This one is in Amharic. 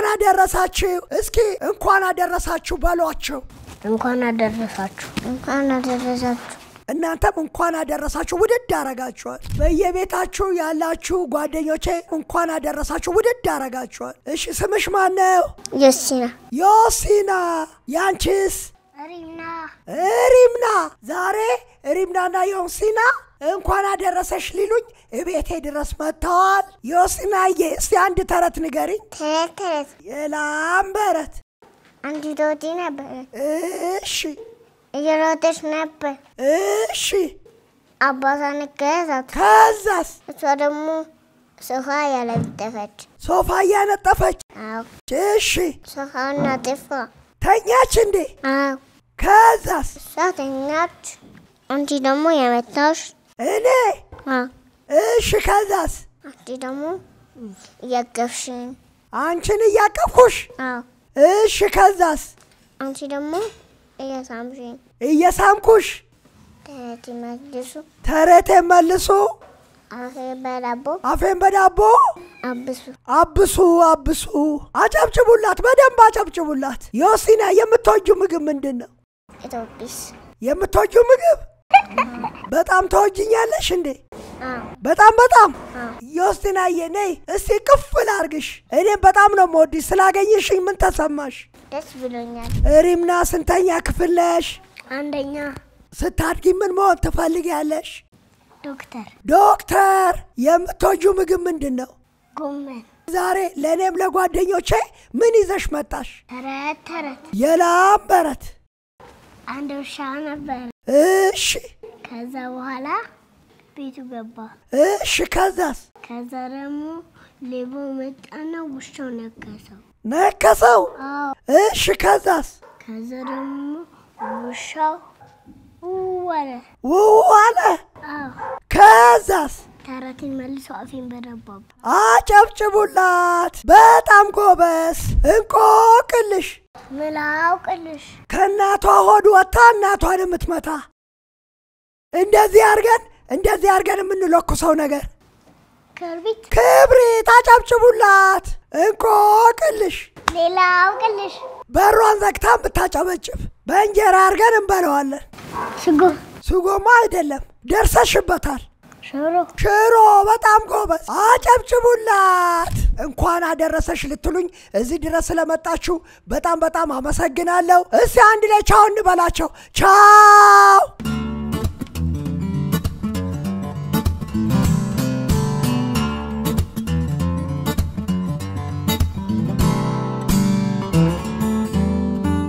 እንኳን አደረሳችሁ እስኪ እንኳን አደረሳችሁ ባሏቸው እንኳን አደረሳችሁ እናንተም እንኳን አደረሳችሁ ውድድ አረጋችኋል በየቤታችሁ ያላችሁ ጓደኞቼ እንኳን አደረሳችሁ ውድድ አረጋችኋል እሺ ስምሽ ማን ነው ዮሲና ያንቺስ ሪምና ዛሬ ሪምናና ዮሲና እንኳን አደረሰሽ ሊሉኝ እቤቴ ድረስ መጥተዋል ዮሲናዬ እስቲ አንድ ተረት ንገሪኝ ተረት የላምበረት አንቺ ዶቲ ነበር እሺ እየሮጠች ነበር እሺ አባቷን ገዛት ከዛስ እሷ ደግሞ ሶፋ ያነጠፈች አዎ እሺ ሶፋውን አጥፋ ተኛች እንዴ አዎ ከዛስ ተኛች አንቺ ደግሞ የመታሽ እኔ አዎ እሺ ከዛስ አንቺ ደግሞ ያቀፍሽኝ አንቺን ያቀፍኩሽ አዎ እሺ ከዛስ አንቺ ደግሞ እየሳምኩሽ ተረቴ መልሱ አፌን በዳቦ አብሱ አጨብጭቡላት በደንብ አጨብጭቡላት ዮሲና የምትወጂው ምግብ ምንድነው ኢትዮጵስ የምትወጂው ምግብ በጣም ተወጂኛለሽ እንዴ በጣም ዮሲናዬ ነይ እስቲ ቅፍል አርግሽ እኔም በጣም ነው የምወድሽ ስላገኘሽኝ ምን ተሰማሽ ደስ ብሎኛል ሪምና ስንተኛ ክፍል ነሽ አንደኛ ስታድጊ ምን መሆን ትፈልጊያለሽ ዶክተር የምትወጂው ምግብ ምንድነው ጎመን ዛሬ ለኔም ለጓደኞቼ ምን ይዘሽ መጣሽ ተረት የላምበረት አንድ ውሻ ነበር እሺ ከዛ በኋላ ቤቱ ገባ እሺ ከዛስ ከዛ ደግሞ ሌባ መጣና ውሻው ነከሰው አዎ እሺ ከዛስ ከዛ ደግሞ ውሻው ዋለ አዎ ከዛስ ተረትን መልሶ አፌን በዳቦ አጨብጭቡላት በጣም ጎበዝ እንቆቅልሽ ምላውቅልሽ ከናቷ ሆድ ወጣ እናቷን የምትመታ እንደዚህ አርገን የምንለኩሰው ነገር ክብሪት አጨብጭቡላት እንቆቅልሽ ሌላውቅልሽ በሯን ዘግታ ብታጨበጭብ በእንጀራ አርገን እንበለዋለን ስጎማ አይደለም ደርሰሽበታል ሽሮ በጣም ጎበዝ አጨብጭቡላት እንኳን አደረሰሽ ልትሉኝ እዚህ ድረስ ስለመጣችሁ በጣም አመሰግናለሁ እስቲ አንድ ላይ ቻው እንበላቸው ቻው